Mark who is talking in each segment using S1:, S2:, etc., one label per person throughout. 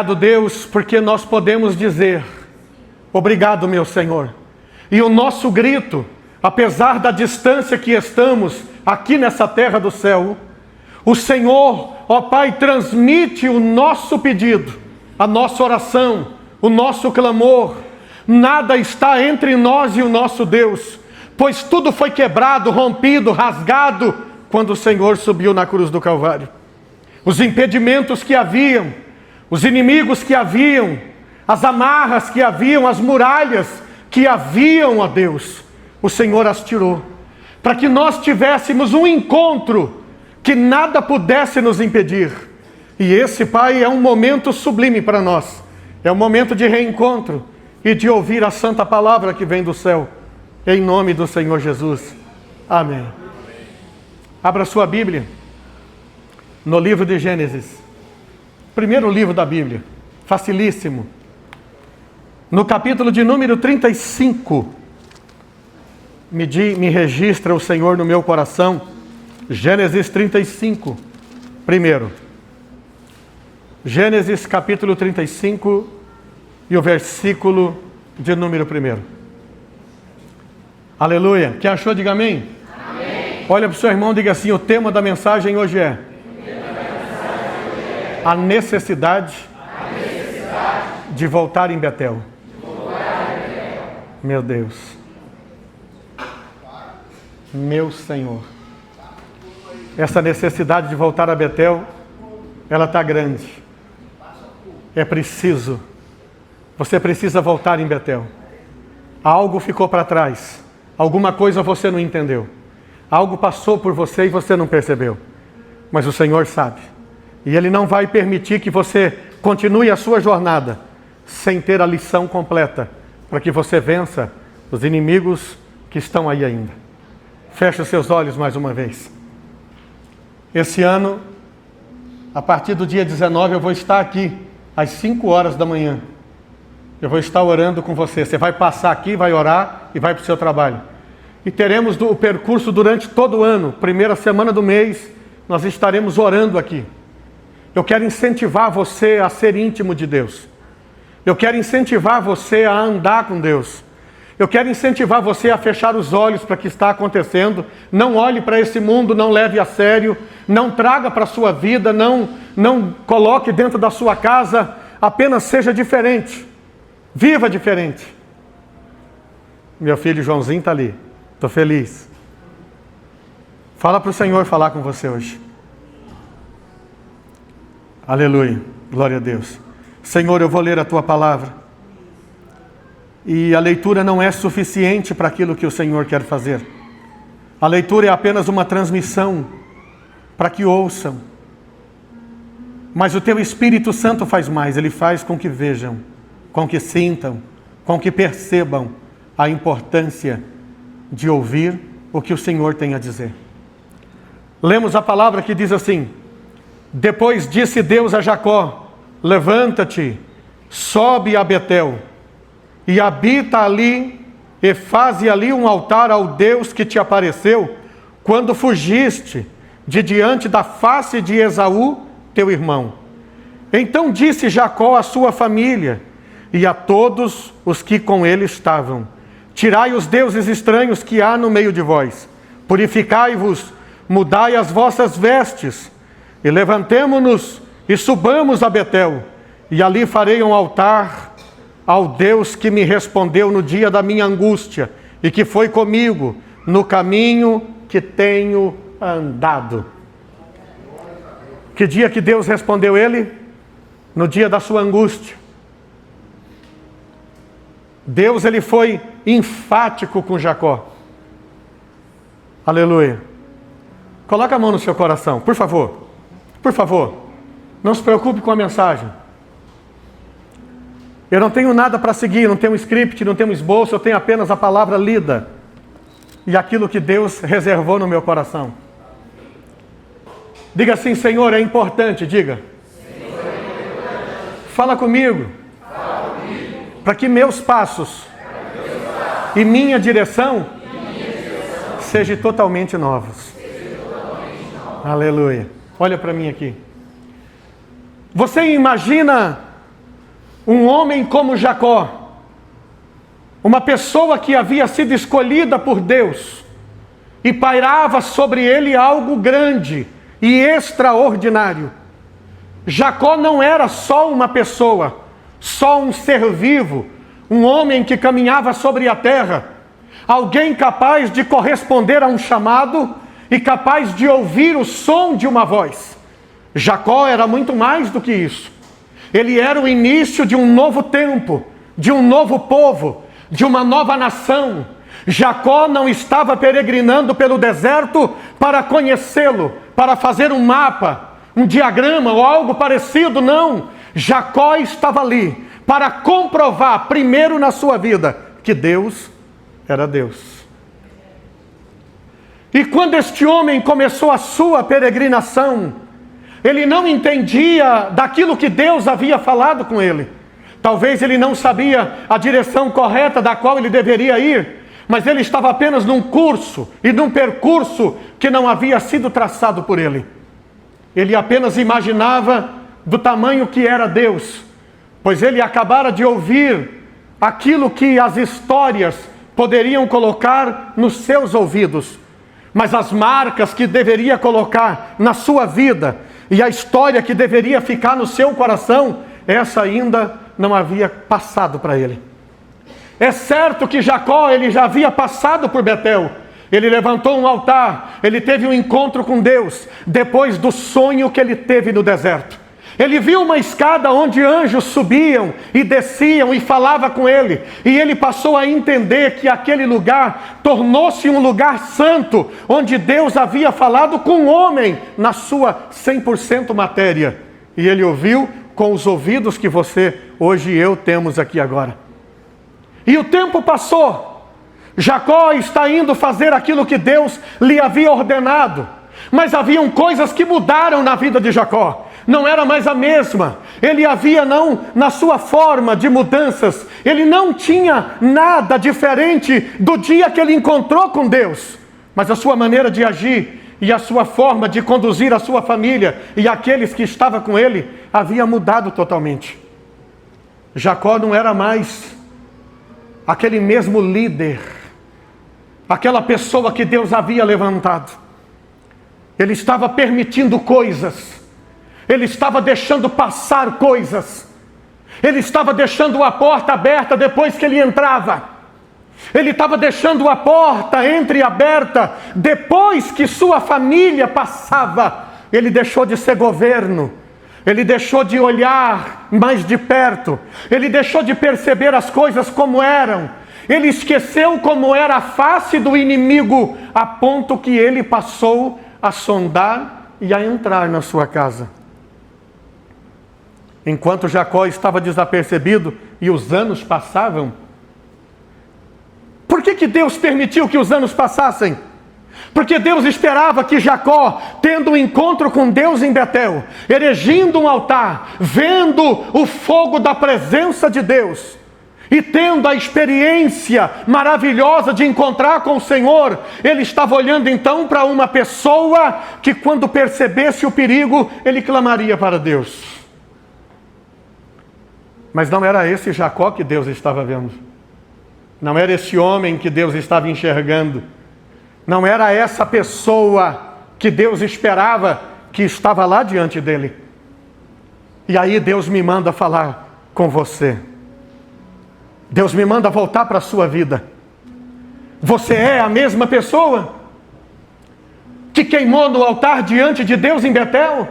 S1: Obrigado, Deus, porque nós podemos dizer: obrigado, meu Senhor. E o nosso grito, apesar da distância que estamos aqui nessa terra do céu, o Senhor, ó Pai, transmite o nosso pedido, a nossa oração, o nosso clamor. Nada está entre nós e o nosso Deus, pois tudo foi quebrado, rompido, rasgado, quando o Senhor subiu na cruz do Calvário. Os impedimentos que haviam, os inimigos que haviam, as amarras que haviam, as muralhas que haviam, ó Deus, o Senhor as tirou, para que nós tivéssemos um encontro que nada pudesse nos impedir. E esse, Pai, é um momento sublime para nós. É um momento de reencontro e de ouvir a santa palavra que vem do céu. Em nome do Senhor Jesus. Amém. Abra sua Bíblia no livro de Gênesis. Primeiro livro da Bíblia. Facilíssimo. No capítulo de número 35. Me registra o Senhor no meu coração. Gênesis 35. Primeiro. Gênesis capítulo 35 e o versículo de número 1. Aleluia. Quem achou, diga amém. Amém. Olha para o seu irmão e diga assim: o tema da mensagem hoje é a necessidade de voltar em Betel. Meu Deus. Meu Senhor. Essa necessidade de voltar a Betel, ela está grande. É preciso. Você precisa voltar em Betel. Algo ficou para trás. Alguma coisa você não entendeu. Algo passou por você e você não percebeu. Mas o Senhor sabe. E Ele não vai permitir que você continue a sua jornada sem ter a lição completa, para que você vença os inimigos que estão aí ainda. Feche os seus olhos mais uma vez. Esse ano, a partir do dia 19, eu vou estar aqui às 5 horas da manhã. Eu vou estar orando com você. Você vai passar aqui, vai orar e vai para o seu trabalho. E teremos o percurso durante todo o ano. Primeira semana do mês, nós estaremos orando aqui. Eu quero incentivar você a ser íntimo de Deus. Eu quero incentivar você a andar com Deus. Eu quero incentivar você a fechar os olhos para o que está acontecendo. Não olhe para esse mundo, não leve a sério. Não traga para a sua vida, não coloque dentro da sua casa. Apenas seja diferente. Viva diferente. Meu filho Joãozinho está ali. Estou feliz. Fala para o Senhor falar com você hoje. Aleluia. Glória a Deus. Senhor, eu vou ler a Tua palavra. E a leitura não é suficiente para aquilo que o Senhor quer fazer. A leitura é apenas uma transmissão para que ouçam. Mas o Teu Espírito Santo faz mais. Ele faz com que vejam, com que sintam, com que percebam a importância de ouvir o que o Senhor tem a dizer. Lemos a palavra que diz assim: depois disse Deus a Jacó: levanta-te, sobe a Betel, e habita ali, e faze ali um altar ao Deus que te apareceu, quando fugiste de diante da face de Esaú, teu irmão. Então disse Jacó à sua família, e a todos os que com ele estavam: tirai os deuses estranhos que há no meio de vós, purificai-vos, mudai as vossas vestes, e levantemo-nos e subamos a Betel, e ali farei um altar ao Deus que me respondeu no dia da minha angústia, e que foi comigo no caminho que tenho andado. Que dia que Deus respondeu ele? No dia da sua angústia. Deus, ele foi enfático com Jacó. Aleluia. Coloca a mão no seu coração, por favor. Por favor. Não se preocupe com a mensagem. Eu não tenho nada para seguir, não tenho um script, não tenho um esboço, eu tenho apenas a palavra lida. E aquilo que Deus reservou no meu coração. Diga assim: Senhor, é importante, diga. Senhor, é importante. Fala comigo. Para que meus passos e minha direção sejam totalmente novos. Aleluia. Olha para mim aqui. Você imagina Um homem como Jacó, uma pessoa que havia sido escolhida por Deus, e pairava sobre ele algo grande e extraordinário. Jacó não era só uma pessoa, só um ser vivo, um homem que caminhava sobre a terra, alguém capaz de corresponder a um chamado e capaz de ouvir o som de uma voz. Jacó era muito mais do que isso. Ele era o início de um novo tempo, de um novo povo, de uma nova nação. Jacó não estava peregrinando pelo deserto para conhecê-lo, para fazer um mapa, um diagrama ou algo parecido, não. Jacó estava ali para comprovar, primeiro na sua vida, que Deus era Deus. E quando este homem começou a sua peregrinação, ele não entendia daquilo que Deus havia falado com ele. Talvez ele não sabia a direção correta da qual ele deveria ir, mas ele estava apenas num curso e num percurso que não havia sido traçado por ele. Ele apenas imaginava do tamanho que era Deus, pois ele acabara de ouvir aquilo que as histórias poderiam colocar nos seus ouvidos, mas as marcas que deveria colocar na sua vida e a história que deveria ficar no seu coração, essa ainda não havia passado para ele. É certo que Jacó, ele já havia passado por Betel. Ele levantou um altar, ele teve um encontro com Deus, depois do sonho que ele teve no deserto. Ele viu uma escada onde anjos subiam e desciam e falava com ele. E ele passou a entender que aquele lugar tornou-se um lugar santo, onde Deus havia falado com o homem na sua 100% matéria. E ele ouviu com os ouvidos que você, hoje e eu, temos aqui agora. E o tempo passou. Jacó está indo fazer aquilo que Deus lhe havia ordenado. Mas haviam coisas que mudaram na vida de Jacó. Não era mais a mesma. Ele havia na sua forma de mudanças, ele não tinha nada diferente do dia que ele encontrou com Deus. Mas a sua maneira de agir e a sua forma de conduzir a sua família e aqueles que estavam com ele havia mudado totalmente. Jacó não era mais aquele mesmo líder, aquela pessoa que Deus havia levantado. Ele estava permitindo coisas, ele estava deixando passar coisas, ele estava deixando a porta aberta depois que ele entrava, ele estava deixando a porta entreaberta depois que sua família passava. Ele deixou de ser governo, ele deixou de olhar mais de perto, ele deixou de perceber as coisas como eram, ele esqueceu como era a face do inimigo, a ponto que ele passou a sondar e a entrar na sua casa. Enquanto Jacó estava desapercebido e os anos passavam, por que Deus permitiu que os anos passassem? Porque Deus esperava que Jacó, tendo um encontro com Deus em Betel, erigindo um altar, vendo o fogo da presença de Deus, e tendo a experiência maravilhosa de encontrar com o Senhor, ele estava olhando então para uma pessoa que, quando percebesse o perigo, ele clamaria para Deus. Mas não era esse Jacó que Deus estava vendo. Não era esse homem que Deus estava enxergando. Não era essa pessoa que Deus esperava que estava lá diante dele. E aí Deus me manda falar com você. Deus me manda voltar para a sua vida. Você é a mesma pessoa que queimou no altar diante de Deus em Betel?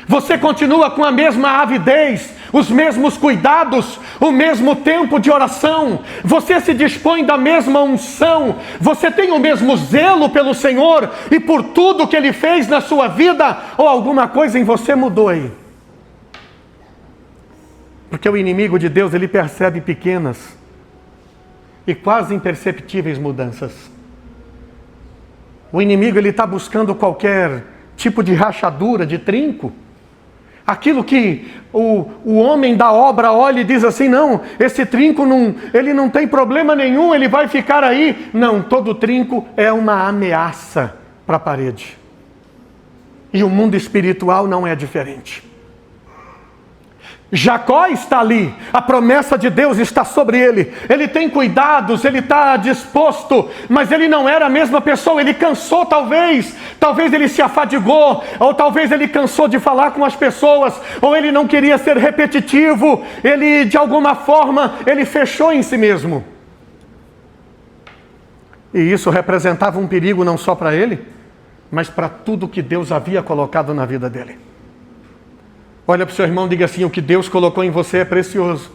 S1: Você continua com a mesma avidez, os mesmos cuidados, o mesmo tempo de oração? Você se dispõe da mesma unção? Você tem o mesmo zelo pelo Senhor e por tudo que Ele fez na sua vida? Ou alguma coisa em você mudou aí? Porque o inimigo de Deus, ele percebe pequenas e quase imperceptíveis mudanças. O inimigo, ele está buscando qualquer tipo de rachadura, de trinco. Aquilo que o homem da obra olha e diz assim, não, esse trinco ele não tem problema nenhum, ele vai ficar aí. Não, todo trinco é uma ameaça para a parede. E o mundo espiritual não é diferente. Jacó está ali, a promessa de Deus está sobre ele, ele tem cuidados, ele está disposto, mas ele não era a mesma pessoa, ele cansou talvez ele se afadigou, ou talvez ele cansou de falar com as pessoas, ou ele não queria ser repetitivo, ele de alguma forma, ele fechou em si mesmo. E isso representava um perigo não só para ele, mas para tudo que Deus havia colocado na vida dele. Olha para o seu irmão e diga assim: o que Deus colocou em você é precioso.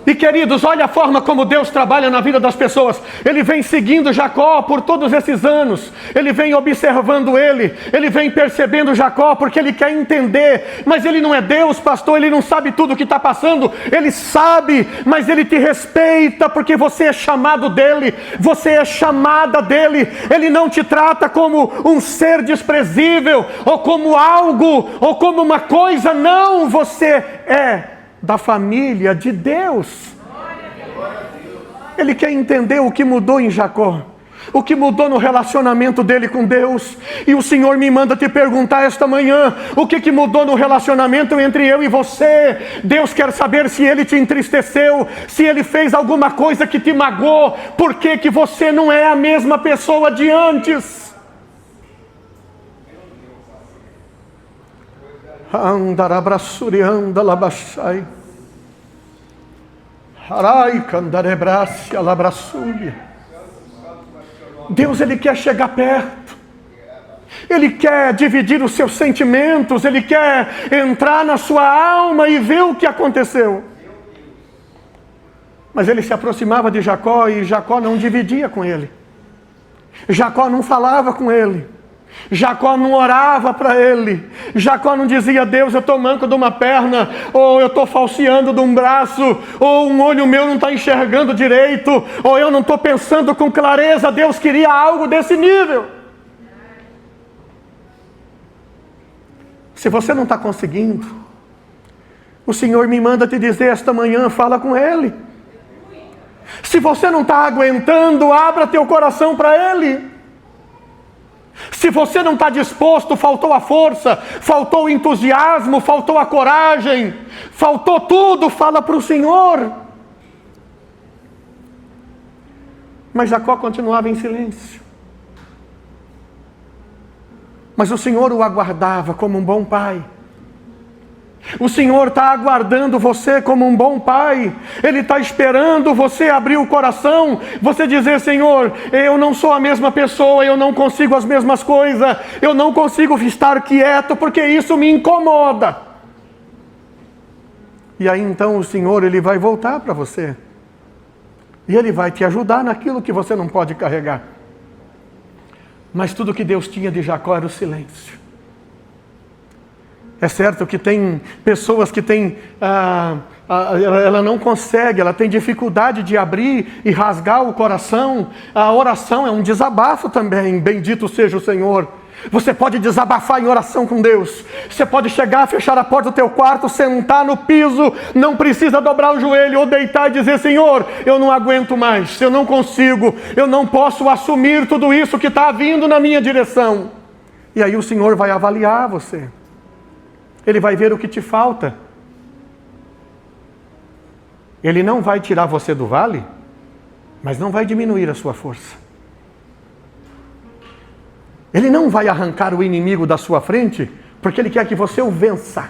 S1: E queridos, olha a forma como Deus trabalha na vida das pessoas. Ele vem seguindo Jacó por todos esses anos. Ele vem observando ele vem percebendo Jacó, porque ele quer entender. Mas ele não é Deus, pastor, ele não sabe tudo o que está passando. Ele sabe, mas ele te respeita, porque você é chamado dele, você é chamada dele. Ele não te trata como um ser desprezível, ou como algo, ou como uma coisa. Não, você é da família de Deus. Ele quer entender o que mudou em Jacó, o que mudou no relacionamento dele com Deus. E o Senhor me manda te perguntar esta manhã: o que mudou no relacionamento entre eu e você? Deus quer saber se ele te entristeceu, se ele fez alguma coisa que te magoou. Por que você não é a mesma pessoa de antes? Andarabrassurianda labachai. Harai candarebracia labrassúria. Deus, ele quer chegar perto. Ele quer dividir os seus sentimentos. Ele quer entrar na sua alma e ver o que aconteceu. Mas ele se aproximava de Jacó e Jacó não dividia com ele. Jacó não falava com ele. Jacó não orava para ele. Jacó não dizia: Deus, eu estou manco de uma perna, ou eu estou falseando de um braço, ou um olho meu não está enxergando direito, ou eu não estou pensando com clareza. Deus queria algo desse nível. Se você não está conseguindo, o Senhor me manda te dizer esta manhã: fala com ele. Se você não está aguentando, abra teu coração para ele. Se você não está disposto, faltou a força, faltou o entusiasmo, faltou a coragem, faltou tudo, fala para o Senhor. Mas Jacó continuava em silêncio. Mas o Senhor o aguardava como um bom pai. O Senhor está aguardando você como um bom pai. Ele está esperando você abrir o coração, você dizer: Senhor, eu não sou a mesma pessoa, eu não consigo as mesmas coisas, eu não consigo estar quieto, porque isso me incomoda. E aí então o Senhor, ele vai voltar para você, e ele vai te ajudar naquilo que você não pode carregar. Mas tudo que Deus tinha de Jacó era o silêncio. É certo que tem pessoas que têm, ela não consegue, ela tem dificuldade de abrir e rasgar o coração. A oração é um desabafo também, bendito seja o Senhor. Você pode desabafar em oração com Deus. Você pode chegar, fechar a porta do teu quarto, sentar no piso, não precisa dobrar o joelho ou deitar e dizer: Senhor, eu não aguento mais, eu não consigo, eu não posso assumir tudo isso que está vindo na minha direção. E aí o Senhor vai avaliar você. Ele vai ver o que te falta. Ele não vai tirar você do vale, mas não vai diminuir a sua força. Ele não vai arrancar o inimigo da sua frente, porque ele quer que você o vença.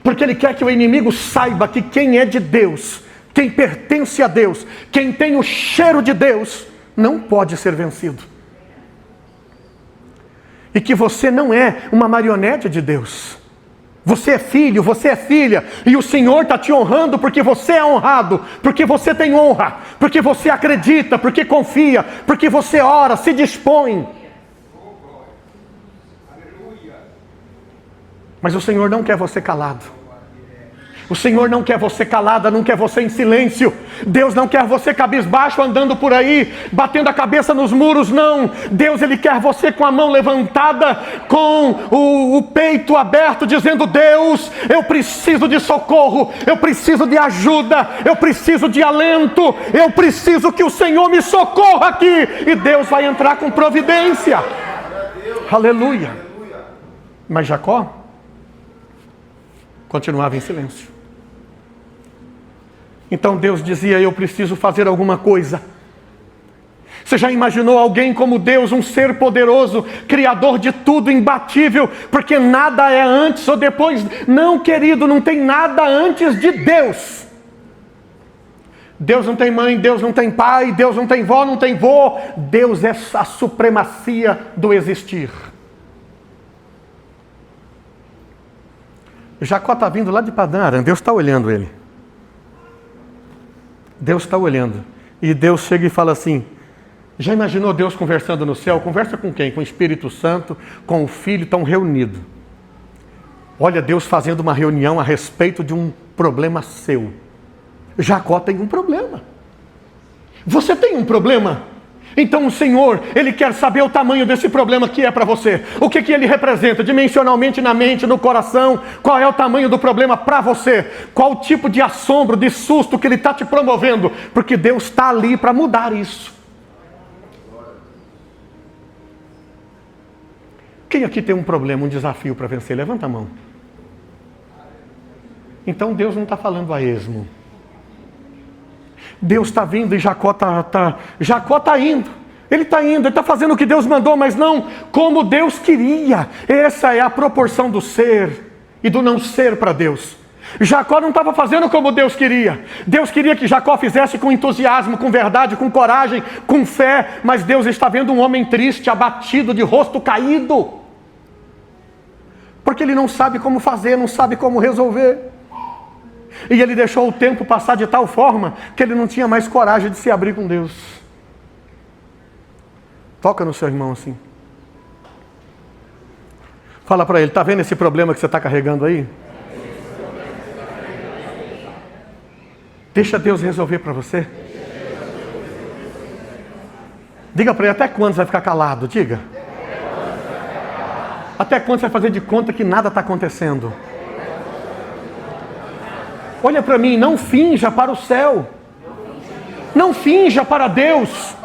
S1: Porque ele quer que o inimigo saiba que quem é de Deus, quem pertence a Deus, quem tem o cheiro de Deus, não pode ser vencido. E que você não é uma marionete de Deus. Você é filho, você é filha. E o Senhor está te honrando porque você é honrado. Porque você tem honra. Porque você acredita, porque confia. Porque você ora, se dispõe. Mas o Senhor não quer você calado. O Senhor não quer você calada, não quer você em silêncio. Deus não quer você cabisbaixo andando por aí, batendo a cabeça nos muros, não. Deus, ele quer você com a mão levantada, com o peito aberto, dizendo: Deus, eu preciso de socorro, eu preciso de ajuda, eu preciso de alento, eu preciso que o Senhor me socorra aqui. E Deus vai entrar com providência. Aleluia. Mas Jacó continuava em silêncio. Então Deus dizia: eu preciso fazer alguma coisa. Você já imaginou alguém como Deus, um ser poderoso, criador de tudo, imbatível, porque nada é antes ou depois? Não, querido, não tem nada antes de Deus. Deus não tem mãe, Deus não tem pai, Deus não tem vó, não tem vô. Deus é a supremacia do existir. Jacó está vindo lá de Padã Aram, Deus está olhando ele. Deus está olhando. E Deus chega e fala assim: já imaginou Deus conversando no céu? Conversa com quem? Com o Espírito Santo, com o Filho, estão reunidos. Olha Deus fazendo uma reunião a respeito de um problema seu. Jacó tem um problema. Você tem um problema? Então o Senhor, Ele quer saber o tamanho desse problema que é para você. O que Ele representa dimensionalmente na mente, no coração. Qual é o tamanho do problema para você? Qual o tipo de assombro, de susto que Ele está te promovendo? Porque Deus está ali para mudar isso. Quem aqui tem um problema, um desafio para vencer? Levanta a mão. Então Deus não está falando a esmo. Deus está vindo e Jacó está indo. Ele está indo, ele está fazendo o que Deus mandou, mas não como Deus queria. Essa é a proporção do ser e do não ser para Deus. Jacó não estava fazendo como Deus queria. Deus queria que Jacó fizesse com entusiasmo, com verdade, com coragem, com fé. Mas Deus está vendo um homem triste, abatido, de rosto caído. Porque ele não sabe como fazer, não sabe como resolver. E ele deixou o tempo passar de tal forma que ele não tinha mais coragem de se abrir com Deus. Toca no seu irmão assim. Fala para ele: está vendo esse problema que você está carregando aí? Deixa Deus resolver para você. Diga para ele: até quando você vai ficar calado? Diga. Até quando você vai fazer de conta que nada está acontecendo? Olha para mim, não finja para o céu. Não finja para Deus.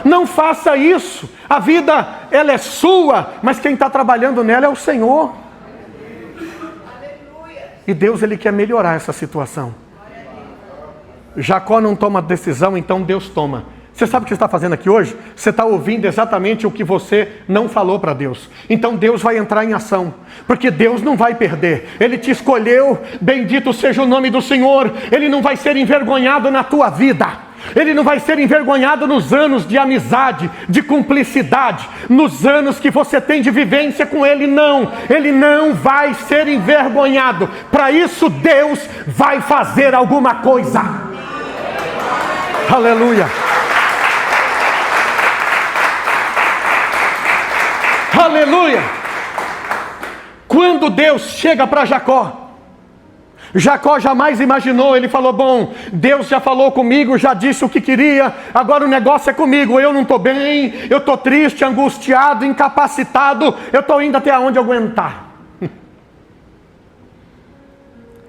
S1: Não faça isso. A vida, ela é sua, mas quem está trabalhando nela é o Senhor. E Deus, Ele quer melhorar essa situação. Jacó não toma decisão, então Deus toma. Você sabe o que você está fazendo aqui hoje? Você está ouvindo exatamente o que você não falou para Deus. Então Deus vai entrar em ação. Porque Deus não vai perder. Ele te escolheu, bendito seja o nome do Senhor. Ele não vai ser envergonhado na tua vida. Ele não vai ser envergonhado nos anos de amizade, de cumplicidade, nos anos que você tem de vivência com Ele, não. Ele não vai ser envergonhado. Para isso Deus vai fazer alguma coisa. Aleluia. Aleluia! Quando Deus chega para Jacó, Jacó jamais imaginou, ele falou: bom, Deus já falou comigo, já disse o que queria, agora o negócio é comigo, eu não estou bem, eu estou triste, angustiado, incapacitado, eu estou indo até onde aguentar.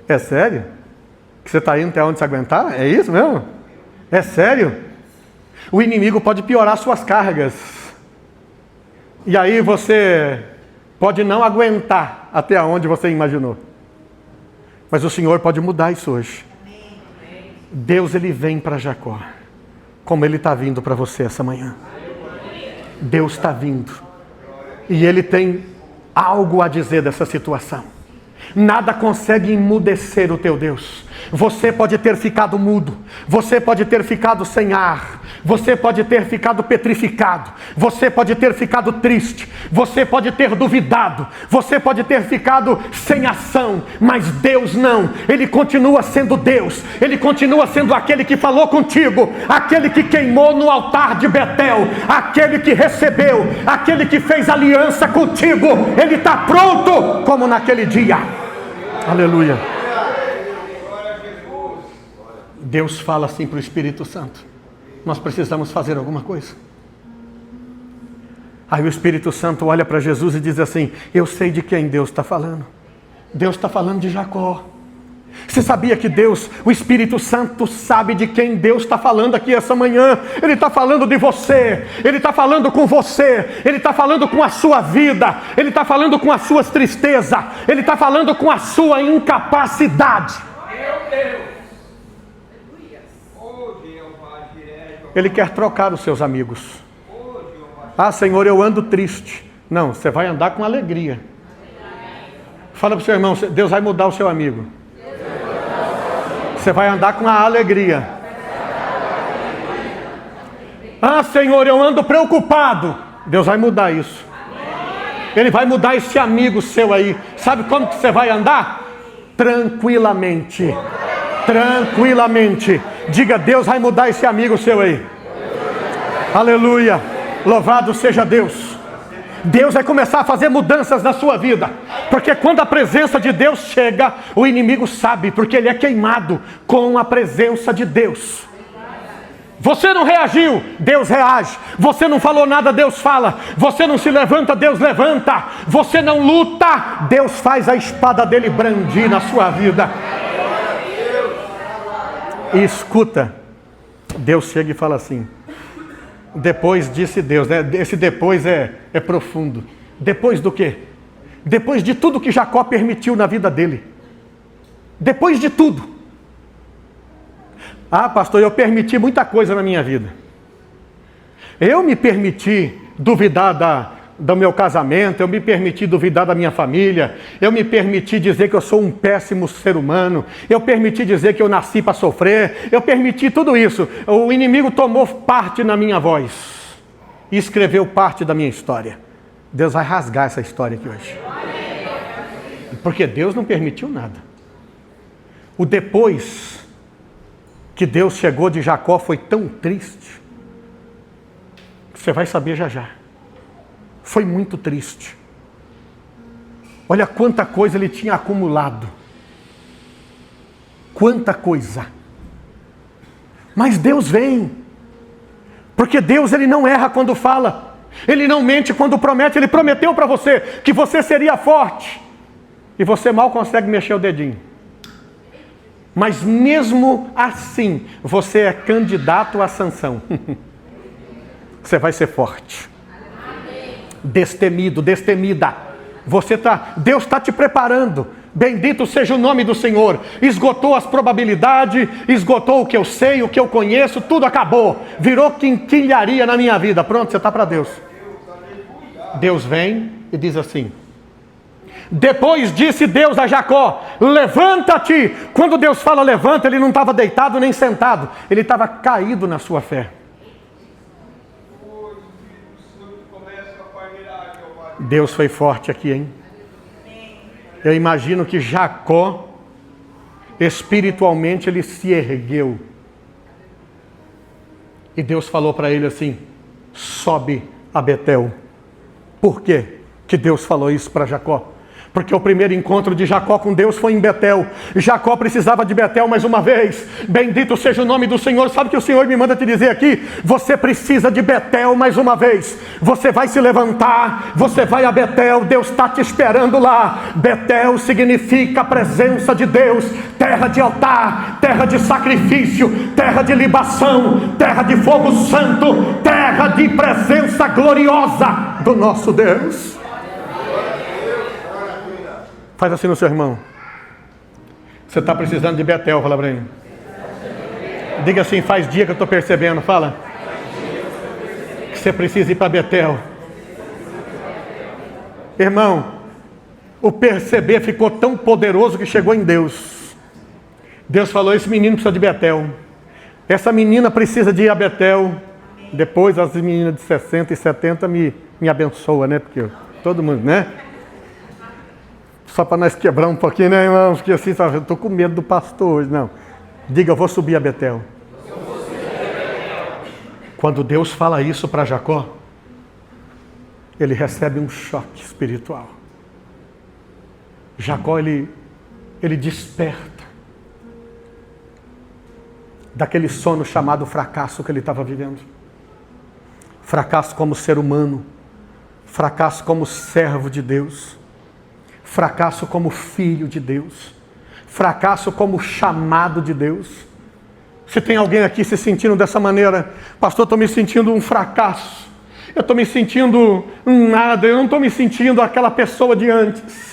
S1: É sério? Que você está indo até onde se aguentar? É isso mesmo? É sério? O inimigo pode piorar suas cargas. E aí você pode não aguentar até onde você imaginou. Mas o Senhor pode mudar isso hoje. Deus, Ele vem para Jacó, como Ele está vindo para você essa manhã. Deus está vindo. E Ele tem algo a dizer dessa situação. Nada consegue emudecer o teu Deus. Você pode ter ficado mudo, você pode ter ficado sem ar, você pode ter ficado petrificado, você pode ter ficado triste, você pode ter duvidado, você pode ter ficado sem ação, mas Deus não. Ele continua sendo Deus, Ele continua sendo aquele que falou contigo, aquele que queimou no altar de Betel, aquele que recebeu, aquele que fez aliança contigo. Ele está pronto como naquele dia. Aleluia. Deus fala assim para o Espírito Santo: nós precisamos fazer alguma coisa. Aí o Espírito Santo olha para Jesus e diz assim: eu sei de quem Deus está falando. Deus está falando de Jacó. Você sabia que Deus, o Espírito Santo, sabe de quem Deus está falando aqui essa manhã? Ele está falando de você, Ele está falando com você, Ele está falando com a sua vida, Ele está falando com as suas tristezas, Ele está falando com a sua incapacidade. Ele quer trocar os seus amigos. Ah, Senhor, eu ando triste. Não, você vai andar com alegria. Fala para o seu irmão, Deus vai mudar o seu amigo. Você vai andar com a alegria. Ah, Senhor, eu ando preocupado. Deus vai mudar isso. Ele vai mudar esse amigo seu aí. Sabe como que você vai andar? Tranquilamente. Tranquilamente. Diga, Deus vai mudar esse amigo seu aí. Aleluia. Louvado seja Deus. Deus vai começar a fazer mudanças na sua vida. Porque quando a presença de Deus chega, o inimigo sabe, porque ele é queimado com a presença de Deus. Você não reagiu, Deus reage. Você não falou nada, Deus fala. Você não se levanta, Deus levanta. Você não luta, Deus faz a espada dele brandir na sua vida. E escuta, Deus chega e fala assim. Depois disse Deus, né? Esse depois é profundo. Depois do quê? Depois de tudo que Jacó permitiu na vida dele. Depois de tudo. Ah, pastor, eu permiti muita coisa na minha vida. Eu me permiti duvidar do meu casamento, eu me permiti duvidar da minha família, eu me permiti dizer que eu sou um péssimo ser humano, eu permiti dizer que eu nasci para sofrer, eu permiti tudo isso. O inimigo tomou parte na minha voz e escreveu parte da minha história. Deus vai rasgar essa história aqui hoje. Porque Deus não permitiu nada. O depois que Deus chegou de Jacó foi tão triste. Você vai saber já já. Foi muito triste. Olha quanta coisa ele tinha acumulado. Quanta coisa. Mas Deus vem. Porque Deus, ele não erra quando fala. Ele não mente quando promete. Ele prometeu para você que você seria forte. E você mal consegue mexer o dedinho. Mas mesmo assim, você é candidato a sanção. Você vai ser forte. Destemido, destemida. Deus está te preparando. Bendito seja o nome do Senhor. Esgotou as probabilidades, esgotou o que eu sei, o que eu conheço, tudo acabou. Virou quinquilharia na minha vida. Pronto, você está para Deus. Deus vem e diz assim. Depois disse Deus a Jacó, levanta-te. Quando Deus fala levanta, ele não estava deitado nem sentado. Ele estava caído na sua fé. Deus foi forte aqui, hein? Eu imagino que Jacó, espiritualmente, ele se ergueu. E Deus falou para ele assim, sobe a Betel. Por quê que Deus falou isso para Jacó? Porque o primeiro encontro de Jacó com Deus foi em Betel. Jacó precisava de Betel mais uma vez. Bendito seja o nome do Senhor. Sabe o que o Senhor me manda te dizer aqui? Você precisa de Betel mais uma vez. Você vai se levantar, você vai a Betel, Deus está te esperando lá. Betel significa a presença de Deus. Terra de altar, terra de sacrifício, terra de libação, terra de fogo santo, terra de presença gloriosa do nosso Deus. Faz assim no seu irmão. Você está precisando de Betel, fala para ele. Diga assim, faz dia que eu estou percebendo, fala. Que você precisa ir para Betel. Irmão, o perceber ficou tão poderoso que chegou em Deus. Deus falou, esse menino precisa de Betel. Essa menina precisa de ir a Betel. Depois as meninas de 60 e 70 me abençoam, né? Porque todo mundo, né? Só para nós quebrar um pouquinho, né, irmãos? Porque assim, eu estou com medo do pastor hoje, não. Diga, eu vou subir a Betel. Quando Deus fala isso para Jacó, ele recebe um choque espiritual. Jacó, ele desperta daquele sono chamado fracasso que ele estava vivendo. Fracasso como ser humano, fracasso como servo de Deus, fracasso como filho de Deus, fracasso como chamado de Deus. Se tem alguém aqui se sentindo dessa maneira, pastor, estou me sentindo um fracasso, eu estou me sentindo um nada, eu não estou me sentindo aquela pessoa de antes.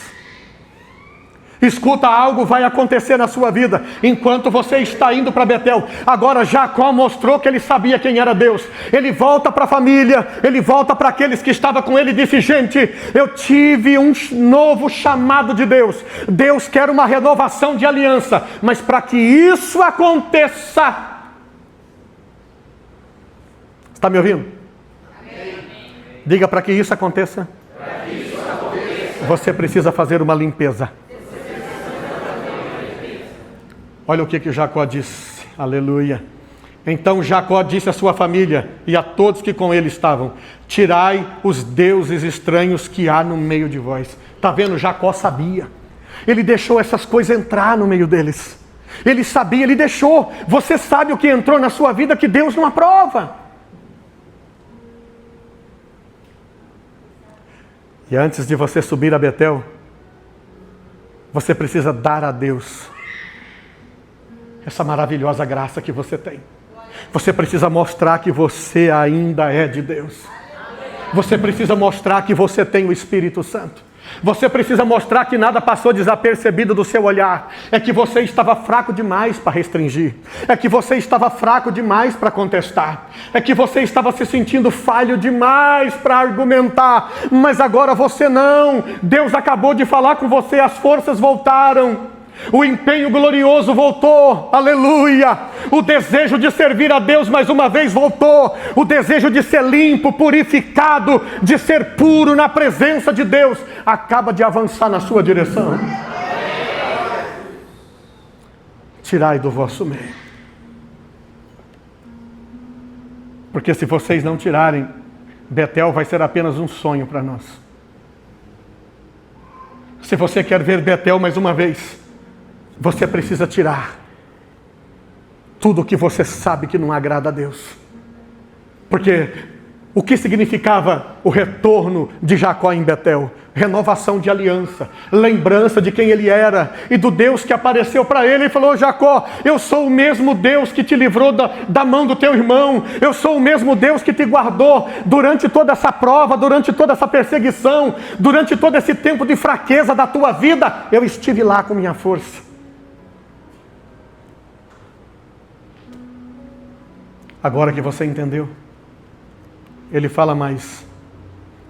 S1: Escuta, algo vai acontecer na sua vida enquanto você está indo para Betel. Agora Jacó mostrou que ele sabia quem era Deus. Ele volta para a família, ele volta para aqueles que estavam com ele e disse: gente, eu tive um novo chamado de Deus. Deus quer uma renovação de aliança, mas para que isso aconteça... Está me ouvindo? Amém. Diga: para que isso aconteça, você precisa fazer uma limpeza. Olha o que Jacó disse, aleluia. Então Jacó disse à sua família e a todos que com ele estavam: tirai os deuses estranhos que há no meio de vós. Está vendo? Jacó sabia. Ele deixou essas coisas entrar no meio deles. Ele sabia, ele deixou. Você sabe o que entrou na sua vida que Deus não aprova. E antes de você subir a Betel, você precisa dar a Deus essa maravilhosa graça que você tem. Você precisa mostrar que você ainda é de Deus. Você precisa mostrar que você tem o Espírito Santo. Você precisa mostrar que nada passou desapercebido do seu olhar. É que você estava fraco demais para restringir. É que você estava fraco demais para contestar. É que você estava se sentindo falho demais para argumentar. Mas agora você não. Deus acabou de falar com você, as forças voltaram. O empenho glorioso voltou, aleluia. O desejo de servir a Deus mais uma vez voltou. O desejo de ser limpo, purificado, de ser puro na presença de Deus acaba de avançar na sua direção. Tirai do vosso meio. Porque se vocês não tirarem, Betel vai ser apenas um sonho para nós. Se você quer ver Betel mais uma vez, você precisa tirar tudo o que você sabe que não agrada a Deus. Porque o que significava o retorno de Jacó em Betel? Renovação de aliança, lembrança de quem ele era e do Deus que apareceu para ele e falou: Jacó, eu sou o mesmo Deus que te livrou da mão do teu irmão. Eu sou o mesmo Deus que te guardou durante toda essa prova, durante toda essa perseguição, durante todo esse tempo de fraqueza da tua vida. Eu estive lá com minha força. Agora que você entendeu, ele fala mais: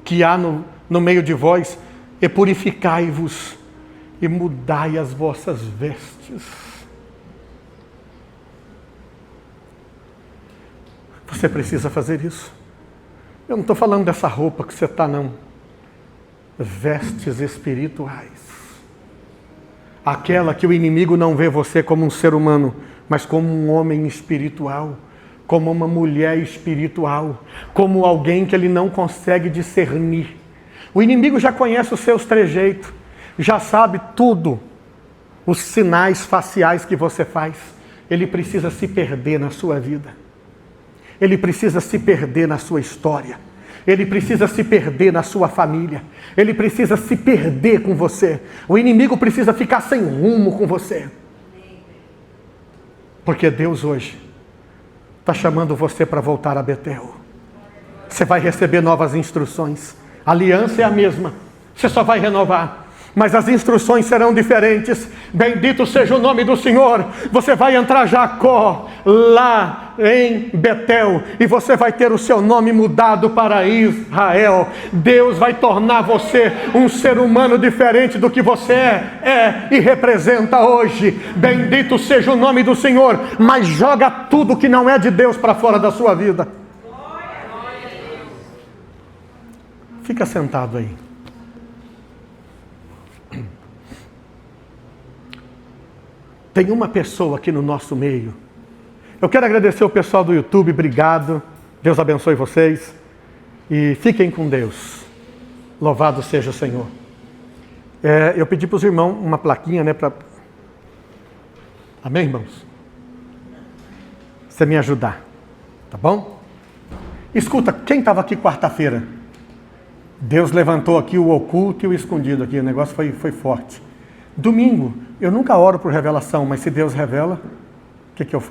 S1: que há no meio de vós, e purificai-vos, e mudai as vossas vestes. Você precisa fazer isso. Eu não estou falando dessa roupa que você está, não. Vestes espirituais. Aquela que o inimigo não vê você como um ser humano, mas como um homem espiritual. Como uma mulher espiritual, como alguém que ele não consegue discernir. O inimigo já conhece os seus trejeitos, já sabe tudo, os sinais faciais que você faz. Ele precisa se perder na sua vida. Ele precisa se perder na sua história. Ele precisa se perder na sua família. Ele precisa se perder com você. O inimigo precisa ficar sem rumo com você. Porque Deus hoje está chamando você para voltar a Betel. Você vai receber novas instruções. A aliança é a mesma. Você só vai renovar. Mas as instruções serão diferentes. Bendito seja o nome do Senhor. Você vai entrar, Jacó, lá em Betel, e você vai ter o seu nome mudado para Israel. Deus vai tornar você um ser humano diferente do que você é e representa hoje. Bendito seja o nome do Senhor. Mas joga tudo que não é de Deus para fora da sua vida. Fica sentado aí. Tem uma pessoa aqui no nosso meio. Eu quero agradecer o pessoal do YouTube, obrigado. Deus abençoe vocês. E fiquem com Deus. Louvado seja o Senhor. Eu pedi para os irmãos uma plaquinha, né? Amém, irmãos? Você me ajudar, tá bom? Escuta, quem estava aqui quarta-feira? Deus levantou aqui o oculto e o escondido aqui, o negócio foi forte. Domingo, eu nunca oro por revelação, mas se Deus revela, o que eu faço?